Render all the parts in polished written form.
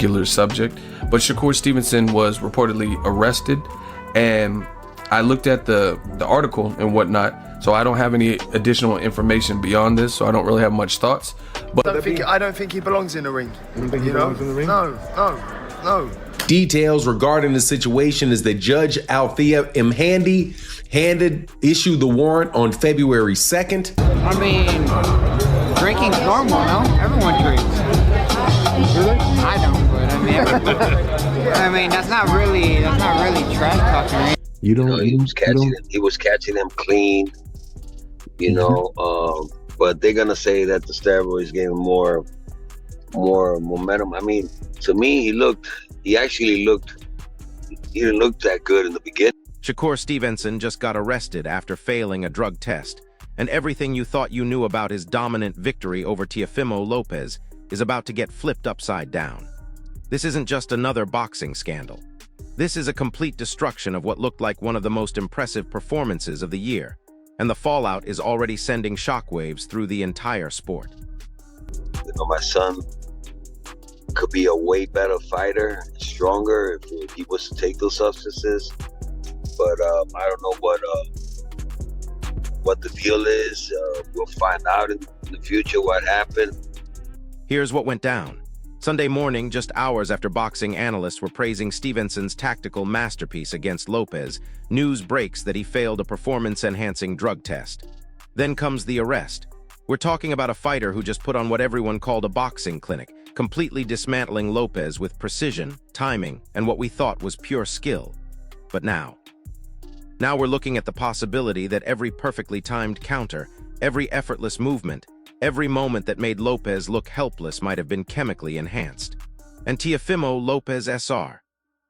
particular subject, but Shakur Stevenson was reportedly arrested, and I looked at the article and whatnot, so I don't have any additional information beyond this, so I don't really have much thoughts. But I don't think he belongs in the ring. You don't think he belongs in the ring? No. Details regarding the situation is that Judge Althea M. Haney issued the warrant on February 2nd. I mean, drinking's normal, no? Everyone drinks. Really? I don't, but I mean, I mean that's not really trash talking. Right? You don't. He was catching them clean, you know. But they're gonna say that the steroids gave him more momentum. I mean, to me, he didn't look that good in the beginning. Shakur Stevenson just got arrested after failing a drug test, and everything you thought you knew about his dominant victory over Teofimo Lopez is about to get flipped upside down. This isn't just another boxing scandal. This is a complete destruction of what looked like one of the most impressive performances of the year, and the fallout is already sending shockwaves through the entire sport. You know, my son could be a way better fighter, stronger if he was to take those substances. But I don't know what the deal is. We'll find out in the future what happened. Here's what went down. Sunday morning, just hours after boxing analysts were praising Stevenson's tactical masterpiece against Lopez, news breaks that he failed a performance-enhancing drug test. Then comes the arrest. We're talking about a fighter who just put on what everyone called a boxing clinic, completely dismantling Lopez with precision, timing, and what we thought was pure skill. But now we're looking at the possibility that every perfectly timed counter, every effortless movement, every moment that made Lopez look helpless might have been chemically enhanced. And Teofimo Lopez SR,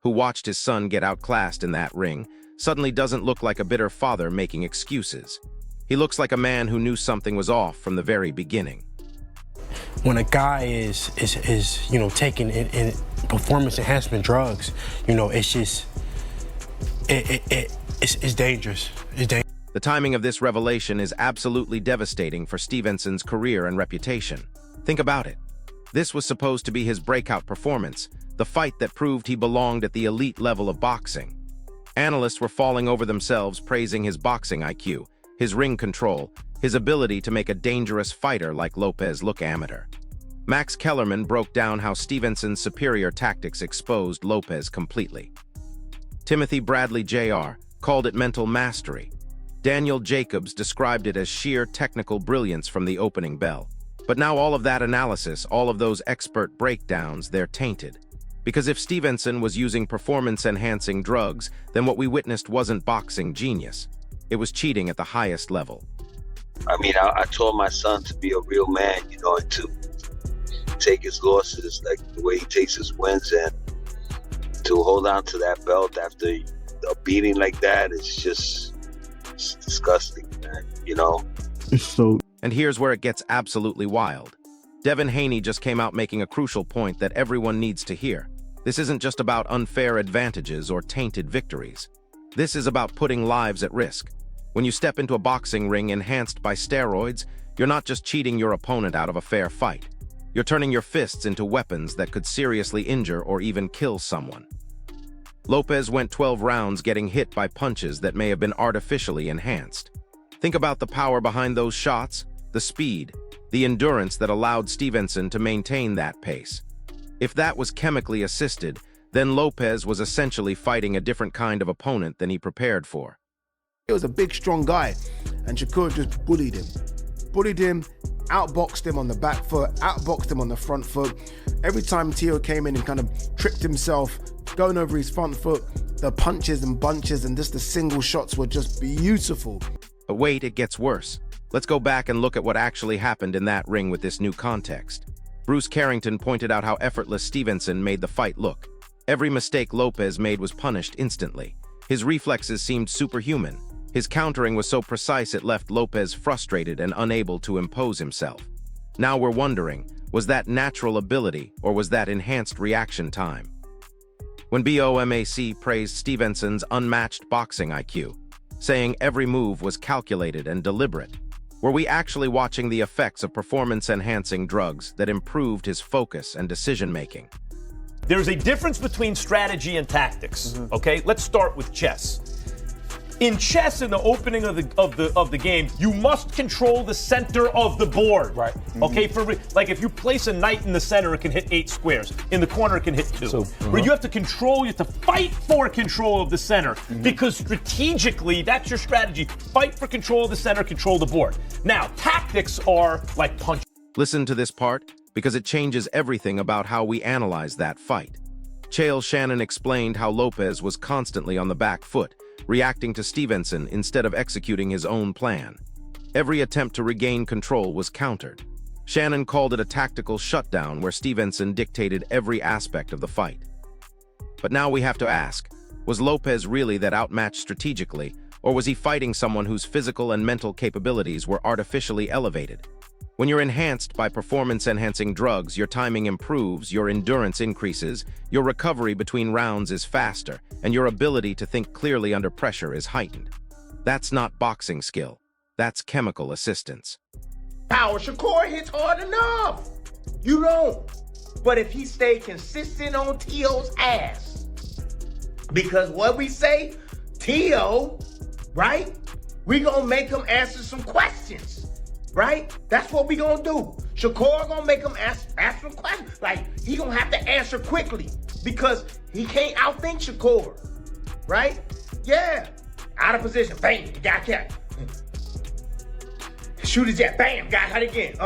who watched his son get outclassed in that ring, suddenly doesn't look like a bitter father making excuses. He looks like a man who knew something was off from the very beginning. When a guy is you know, taking in performance enhancement drugs, you know, it's just it's dangerous. It's dangerous. The timing of this revelation is absolutely devastating for Stevenson's career and reputation. Think about it. This was supposed to be his breakout performance, the fight that proved he belonged at the elite level of boxing. Analysts were falling over themselves praising his boxing IQ, his ring control, his ability to make a dangerous fighter like Lopez look amateur. Max Kellerman broke down how Stevenson's superior tactics exposed Lopez completely. Timothy Bradley Jr. called it mental mastery. Daniel Jacobs described it as sheer technical brilliance from the opening bell. But now all of that analysis, all of those expert breakdowns, they're tainted. Because if Stevenson was using performance-enhancing drugs, then what we witnessed wasn't boxing genius. It was cheating at the highest level. I mean, I told my son to be a real man, you know, and to take his losses like the way he takes his wins, and to hold on to that belt after a beating like that is it's disgusting, man, you know? And here's where it gets absolutely wild. Devin Haney just came out making a crucial point that everyone needs to hear. This isn't just about unfair advantages or tainted victories. This is about putting lives at risk. When you step into a boxing ring enhanced by steroids, you're not just cheating your opponent out of a fair fight. You're turning your fists into weapons that could seriously injure or even kill someone. Lopez went 12 rounds getting hit by punches that may have been artificially enhanced. Think about the power behind those shots, the speed, the endurance that allowed Stevenson to maintain that pace. If that was chemically assisted, then Lopez was essentially fighting a different kind of opponent than he prepared for. He was a big, strong guy, and Shakur just bullied him, outboxed him on the back foot, outboxed him on the front foot. Every time Teo came in and kind of tripped himself, going over his front foot, the punches and bunches and just the single shots were just beautiful. But wait, it gets worse. Let's go back and look at what actually happened in that ring with this new context. Bruce Carrington pointed out how effortless Stevenson made the fight look. Every mistake Lopez made was punished instantly. His reflexes seemed superhuman. His countering was so precise it left Lopez frustrated and unable to impose himself. Now we're wondering, was that natural ability or was that enhanced reaction time? When BOMAC praised Stevenson's unmatched boxing IQ, saying every move was calculated and deliberate, were we actually watching the effects of performance-enhancing drugs that improved his focus and decision-making? There's a difference between strategy and tactics. Okay, let's start with chess. In chess, in the opening of the game, you must control the center of the board. Right. Okay. Like if you place a knight in the center, it can hit 8 squares. In the corner, it can hit 2. Where you have to control, you have to fight for control of the center because strategically, that's your strategy. Fight for control of the center, control the board. Now, tactics are like punch. Listen to this part because it changes everything about how we analyze that fight. Chael Shannon explained how Lopez was constantly on the back foot, reacting to Stevenson instead of executing his own plan. Every attempt to regain control was countered. Shannon called it a tactical shutdown where Stevenson dictated every aspect of the fight. But now we have to ask, was Lopez really that outmatched strategically, or was he fighting someone whose physical and mental capabilities were artificially elevated? When you're enhanced by performance-enhancing drugs, your timing improves, your endurance increases, your recovery between rounds is faster, and your ability to think clearly under pressure is heightened. That's not boxing skill. That's chemical assistance. Power Shakur hits hard enough. You don't. But if he stayed consistent on T.O.'s ass, because what we say, T.O., right? We gonna make him answer some questions. Right? That's what we gonna do. Shakur gonna make him ask some questions. Like, he gonna have to answer quickly because he can't outthink Shakur. Right? Yeah. Out of position. Bang. He got kept. Shoot his jet. Bam. Got hit again.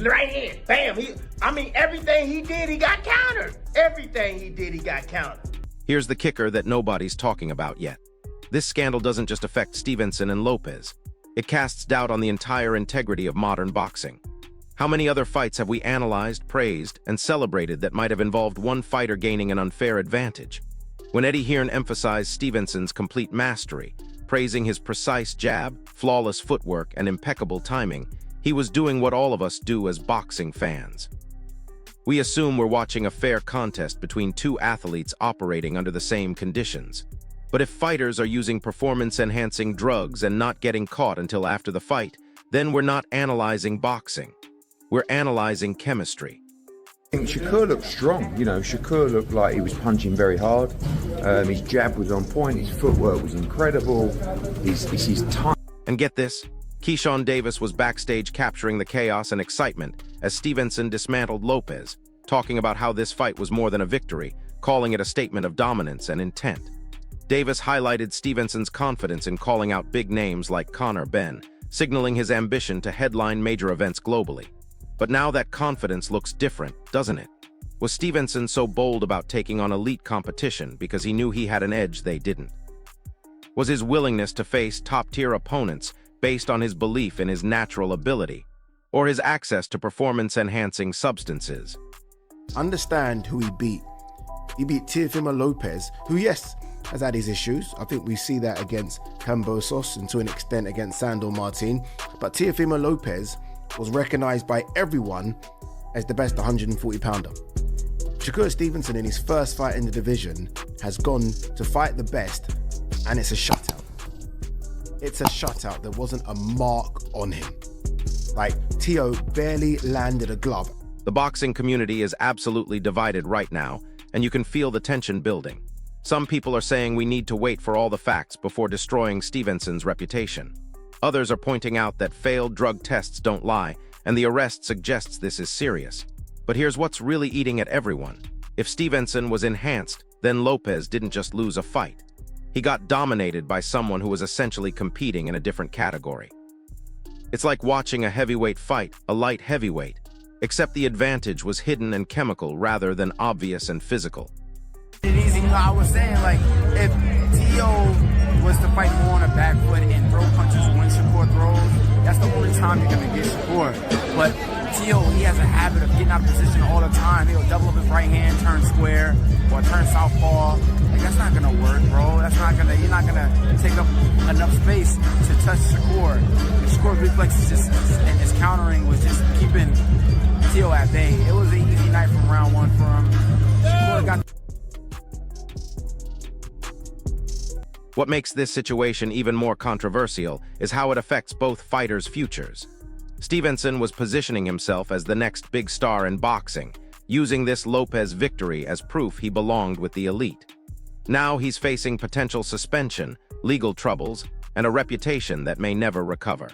Right hand. Bam. Everything he did, he got countered. Everything he did, he got countered. Here's the kicker that nobody's talking about yet. This scandal doesn't just affect Stevenson and Lopez. It casts doubt on the entire integrity of modern boxing. How many other fights have we analyzed, praised, and celebrated that might have involved one fighter gaining an unfair advantage? When Eddie Hearn emphasized Stevenson's complete mastery, praising his precise jab, flawless footwork, and impeccable timing, he was doing what all of us do as boxing fans. We assume we're watching a fair contest between two athletes operating under the same conditions. But if fighters are using performance-enhancing drugs and not getting caught until after the fight, then we're not analyzing boxing. We're analyzing chemistry. I think Shakur looked strong. Shakur looked like he was punching very hard. His jab was on point. His footwork was incredible. His time. And get this, Keyshawn Davis was backstage capturing the chaos and excitement as Stevenson dismantled Lopez, talking about how this fight was more than a victory, calling it a statement of dominance and intent. Davis highlighted Stevenson's confidence in calling out big names like Conor Benn, signaling his ambition to headline major events globally. But now that confidence looks different, doesn't it? Was Stevenson so bold about taking on elite competition because he knew he had an edge they didn't? Was his willingness to face top-tier opponents based on his belief in his natural ability, or his access to performance-enhancing substances? Understand who he beat. He beat Teofimo Lopez, who, yes, has had his issues. I think we see that against Kambosos and to an extent against Sandor Martin. But Teofimo Lopez was recognized by everyone as the best 140-pounder. Shakur Stevenson, in his first fight in the division, has gone to fight the best, and it's a shutout. It's a shutout. There wasn't a mark on him. Like, Teo barely landed a glove. The boxing community is absolutely divided right now, and you can feel the tension building. Some people are saying we need to wait for all the facts before destroying Stevenson's reputation. Others are pointing out that failed drug tests don't lie, and the arrest suggests this is serious. But here's what's really eating at everyone. If Stevenson was enhanced, then Lopez didn't just lose a fight. He got dominated by someone who was essentially competing in a different category. It's like watching a heavyweight fight a light heavyweight, except the advantage was hidden and chemical rather than obvious and physical. Easy, I was saying, like, if T.O. was to fight more on a back foot and throw punches when Shakur throws, that's the only time you're gonna get Shakur. But T.O., he has a habit of getting out of position all the time. He'll double up his right hand, turn square, or turn southpaw. Like, that's not gonna work, bro. You're not gonna take up enough space to touch Shakur. And Shakur's reflexes and his countering was just keeping T.O. at bay. It was an easy night from round one for him. Shakur got. What makes this situation even more controversial is how it affects both fighters' futures. Stevenson was positioning himself as the next big star in boxing, using this Lopez victory as proof he belonged with the elite. Now he's facing potential suspension, legal troubles, and a reputation that may never recover.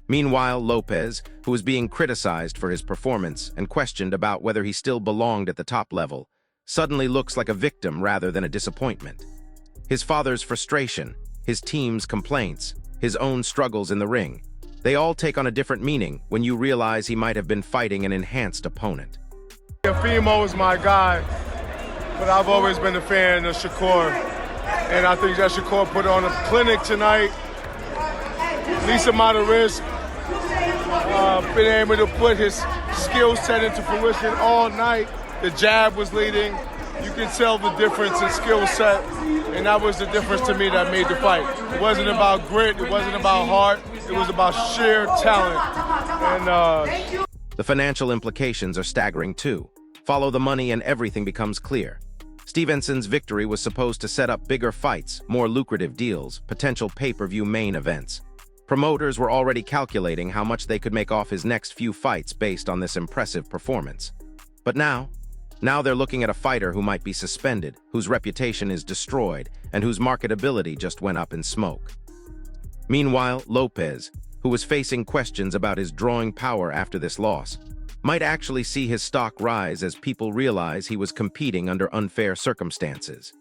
Meanwhile, Lopez, who is being criticized for his performance and questioned about whether he still belonged at the top level, suddenly looks like a victim rather than a disappointment. His father's frustration, his team's complaints, his own struggles in the ring, they all take on a different meaning when you realize he might have been fighting an enhanced opponent. Fimo is my guy, but I've always been a fan of Shakur. And I think that Shakur put on a clinic tonight. Least amount of risk. Been able to put his skill set into fruition all night. The jab was leading. You can tell the difference in skill set. And that was the difference to me that made the fight. It wasn't about grit. It wasn't about heart. It was about sheer talent. And the financial implications are staggering too. Follow the money and everything becomes clear. Stevenson's victory was supposed to set up bigger fights, more lucrative deals, potential pay-per-view main events. Promoters were already calculating how much they could make off his next few fights based on this impressive performance. But now they're looking at a fighter who might be suspended, whose reputation is destroyed, and whose marketability just went up in smoke. Meanwhile, Lopez, who was facing questions about his drawing power after this loss, might actually see his stock rise as people realize he was competing under unfair circumstances.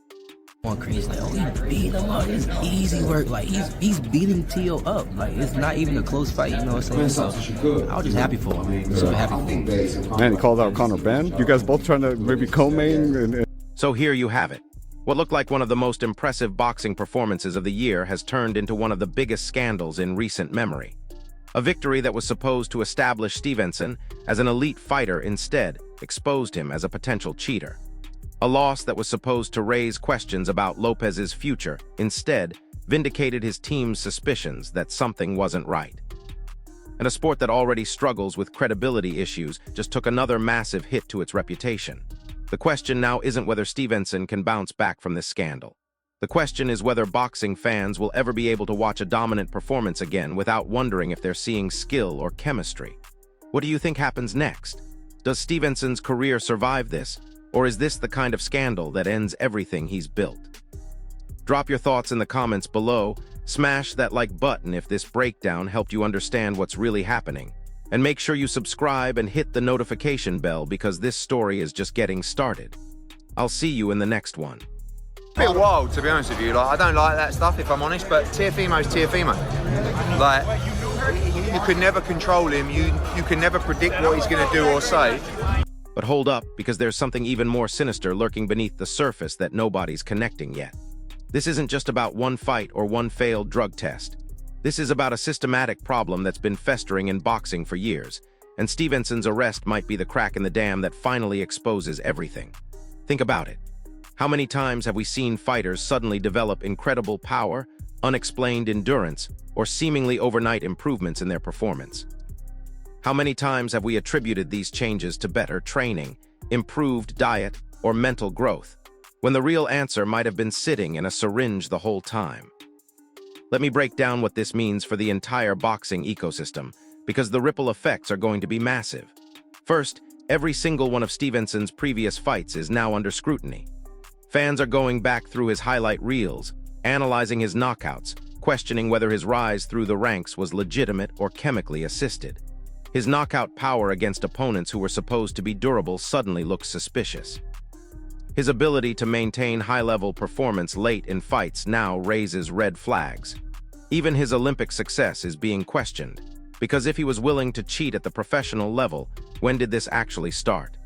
On crazy, like, oh, he beat him up. It's easy work. Like, he's beating Tio up. Like, it's not even a close fight, you know what I'm saying? So, I was just happy for him. Super happy for him. Man, he called out Conor Ben. You guys both trying to maybe co-main? So here you have it. What looked like one of the most impressive boxing performances of the year has turned into one of the biggest scandals in recent memory. A victory that was supposed to establish Stevenson as an elite fighter instead exposed him as a potential cheater. A loss that was supposed to raise questions about Lopez's future instead vindicated his team's suspicions that something wasn't right. And a sport that already struggles with credibility issues just took another massive hit to its reputation. The question now isn't whether Stevenson can bounce back from this scandal. The question is whether boxing fans will ever be able to watch a dominant performance again without wondering if they're seeing skill or chemistry. What do you think happens next? Does Stevenson's career survive this, or is this the kind of scandal that ends everything he's built? Drop your thoughts in the comments below, smash that like button if this breakdown helped you understand what's really happening, and make sure you subscribe and hit the notification bell because this story is just getting started. I'll see you in the next one. A bit wild, to be honest with you. Like, I don't like that stuff, if I'm honest, but Teofimo's Teofimo. Like, you could never control him. You can never predict what he's going to do or say. But hold up, because there's something even more sinister lurking beneath the surface that nobody's connecting yet. This isn't just about one fight or one failed drug test. This is about a systematic problem that's been festering in boxing for years, and Stevenson's arrest might be the crack in the dam that finally exposes everything. Think about it. How many times have we seen fighters suddenly develop incredible power, unexplained endurance, or seemingly overnight improvements in their performance? How many times have we attributed these changes to better training, improved diet, or mental growth, when the real answer might have been sitting in a syringe the whole time? Let me break down what this means for the entire boxing ecosystem, because the ripple effects are going to be massive. First, every single one of Stevenson's previous fights is now under scrutiny. Fans are going back through his highlight reels, analyzing his knockouts, questioning whether his rise through the ranks was legitimate or chemically assisted. His knockout power against opponents who were supposed to be durable suddenly looks suspicious. His ability to maintain high-level performance late in fights now raises red flags. Even his Olympic success is being questioned, because if he was willing to cheat at the professional level, when did this actually start?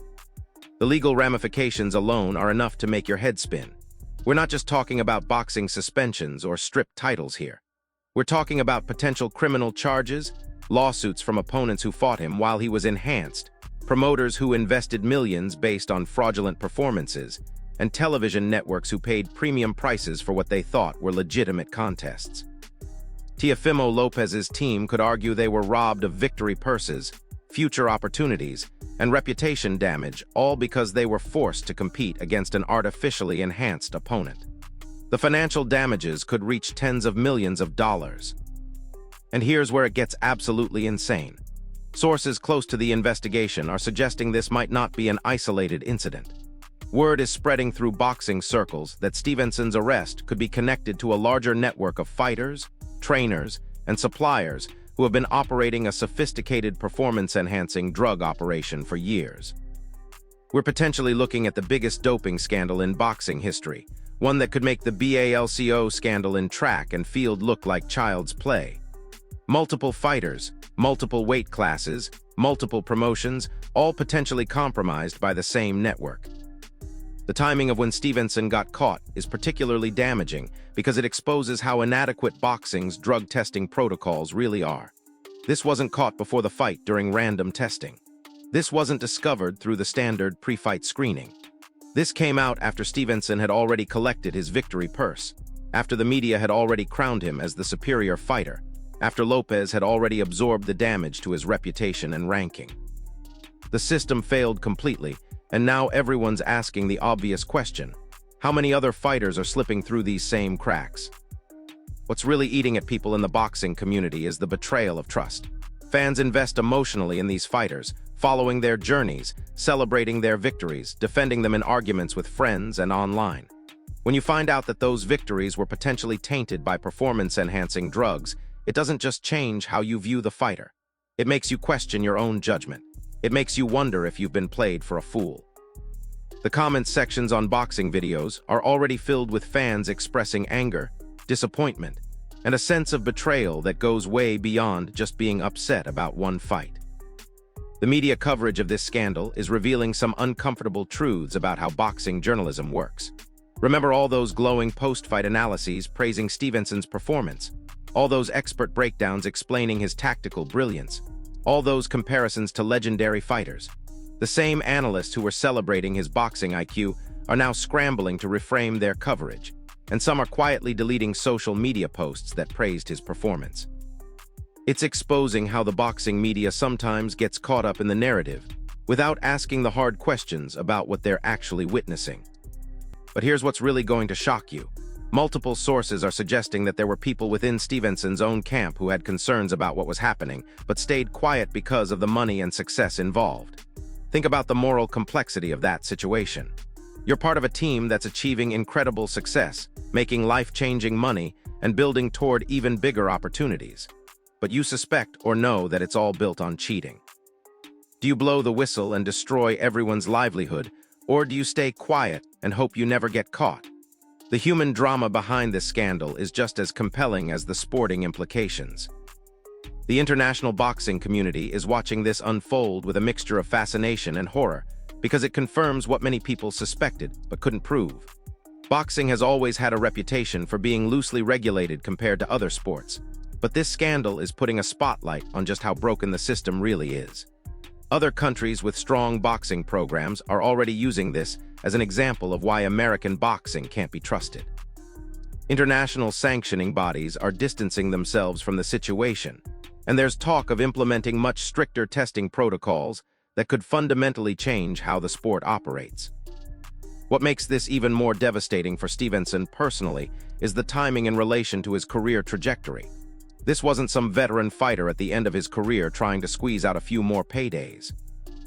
The legal ramifications alone are enough to make your head spin. We're not just talking about boxing suspensions or stripped titles here. We're talking about potential criminal charges, lawsuits from opponents who fought him while he was enhanced, promoters who invested millions based on fraudulent performances, and television networks who paid premium prices for what they thought were legitimate contests. Teofimo Lopez's team could argue they were robbed of victory purses, future opportunities, and reputation damage, all because they were forced to compete against an artificially enhanced opponent. The financial damages could reach tens of millions of dollars. And here's where it gets absolutely insane. Sources close to the investigation are suggesting this might not be an isolated incident. Word is spreading through boxing circles that Stevenson's arrest could be connected to a larger network of fighters, trainers, and suppliers who have been operating a sophisticated performance-enhancing drug operation for years. We're potentially looking at the biggest doping scandal in boxing history, one that could make the BALCO scandal in track and field look like child's play. Multiple fighters, multiple weight classes, multiple promotions, all potentially compromised by the same network. The timing of when Stevenson got caught is particularly damaging because it exposes how inadequate boxing's drug testing protocols really are. This wasn't caught before the fight during random testing. This wasn't discovered through the standard pre-fight screening. This came out after Stevenson had already collected his victory purse, after the media had already crowned him as the superior fighter, after Lopez had already absorbed the damage to his reputation and ranking. The system failed completely, and now everyone's asking the obvious question: how many other fighters are slipping through these same cracks? What's really eating at people in the boxing community is the betrayal of trust. Fans invest emotionally in these fighters, following their journeys, celebrating their victories, defending them in arguments with friends and online. When you find out that those victories were potentially tainted by performance-enhancing drugs, it doesn't just change how you view the fighter. It makes you question your own judgment. It makes you wonder if you've been played for a fool. The comment sections on boxing videos are already filled with fans expressing anger, disappointment, and a sense of betrayal that goes way beyond just being upset about one fight. The media coverage of this scandal is revealing some uncomfortable truths about how boxing journalism works. Remember all those glowing post-fight analyses praising Stevenson's performance, all those expert breakdowns explaining his tactical brilliance, all those comparisons to legendary fighters. The same analysts who were celebrating his boxing IQ are now scrambling to reframe their coverage, and some are quietly deleting social media posts that praised his performance. It's exposing how the boxing media sometimes gets caught up in the narrative without asking the hard questions about what they're actually witnessing. But here's what's really going to shock you. Multiple sources are suggesting that there were people within Stevenson's own camp who had concerns about what was happening, but stayed quiet because of the money and success involved. Think about the moral complexity of that situation. You're part of a team that's achieving incredible success, making life-changing money, and building toward even bigger opportunities. But you suspect or know that it's all built on cheating. Do you blow the whistle and destroy everyone's livelihood, or do you stay quiet and hope you never get caught? The human drama behind this scandal is just as compelling as the sporting implications. The international boxing community is watching this unfold with a mixture of fascination and horror because it confirms what many people suspected but couldn't prove. Boxing has always had a reputation for being loosely regulated compared to other sports, but this scandal is putting a spotlight on just how broken the system really is. Other countries with strong boxing programs are already using this as an example of why American boxing can't be trusted. International sanctioning bodies are distancing themselves from the situation, and there's talk of implementing much stricter testing protocols that could fundamentally change how the sport operates. What makes this even more devastating for Stevenson personally is the timing in relation to his career trajectory. This wasn't some veteran fighter at the end of his career trying to squeeze out a few more paydays.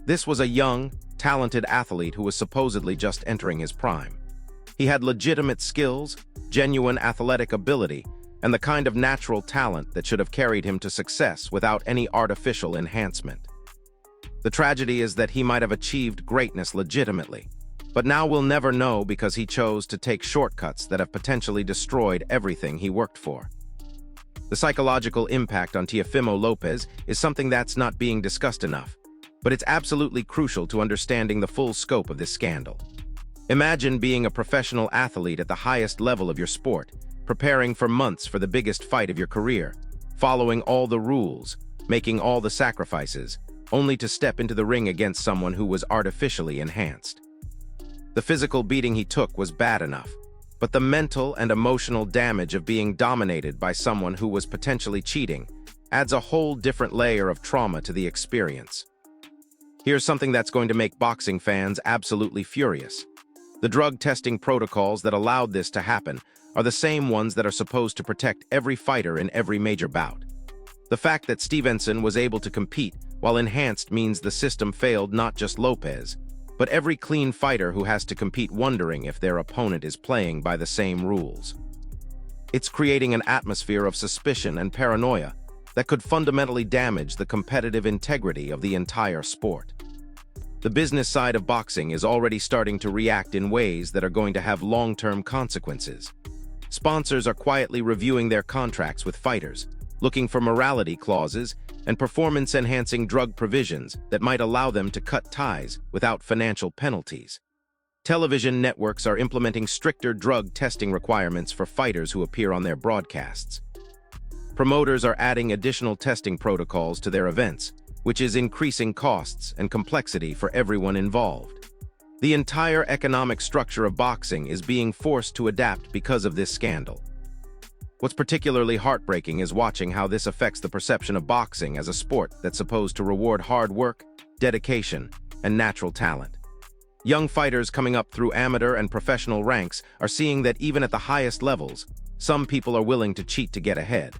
This was a young, talented athlete who was supposedly just entering his prime. He had legitimate skills, genuine athletic ability, and the kind of natural talent that should have carried him to success without any artificial enhancement. The tragedy is that he might have achieved greatness legitimately, but now we'll never know because he chose to take shortcuts that have potentially destroyed everything he worked for. The psychological impact on Teofimo Lopez is something that's not being discussed enough, but it's absolutely crucial to understanding the full scope of this scandal. Imagine being a professional athlete at the highest level of your sport, preparing for months for the biggest fight of your career, following all the rules, making all the sacrifices, only to step into the ring against someone who was artificially enhanced. The physical beating he took was bad enough, but the mental and emotional damage of being dominated by someone who was potentially cheating adds a whole different layer of trauma to the experience. Here's something that's going to make boxing fans absolutely furious. The drug testing protocols that allowed this to happen are the same ones that are supposed to protect every fighter in every major bout. The fact that Stevenson was able to compete while enhanced means the system failed not just Lopez, but every clean fighter who has to compete wondering if their opponent is playing by the same rules. It's creating an atmosphere of suspicion and paranoia that could fundamentally damage the competitive integrity of the entire sport. The business side of boxing is already starting to react in ways that are going to have long-term consequences. Sponsors are quietly reviewing their contracts with fighters, looking for morality clauses and performance-enhancing drug provisions that might allow them to cut ties without financial penalties. Television networks are implementing stricter drug testing requirements for fighters who appear on their broadcasts. Promoters are adding additional testing protocols to their events, which is increasing costs and complexity for everyone involved. The entire economic structure of boxing is being forced to adapt because of this scandal. What's particularly heartbreaking is watching how this affects the perception of boxing as a sport that's supposed to reward hard work, dedication, and natural talent. Young fighters coming up through amateur and professional ranks are seeing that even at the highest levels, some people are willing to cheat to get ahead.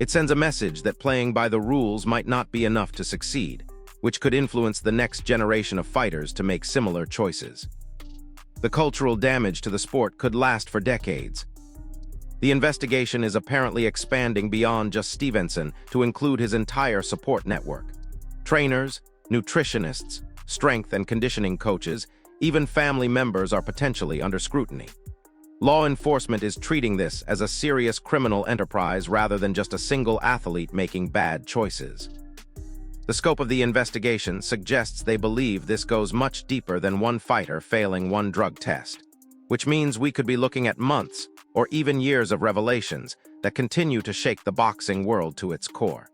It sends a message that playing by the rules might not be enough to succeed, which could influence the next generation of fighters to make similar choices. The cultural damage to the sport could last for decades. The investigation is apparently expanding beyond just Stevenson to include his entire support network. Trainers, nutritionists, strength and conditioning coaches, even family members are potentially under scrutiny. Law enforcement is treating this as a serious criminal enterprise rather than just a single athlete making bad choices. The scope of the investigation suggests they believe this goes much deeper than one fighter failing one drug test, which means we could be looking at months or even years of revelations that continue to shake the boxing world to its core.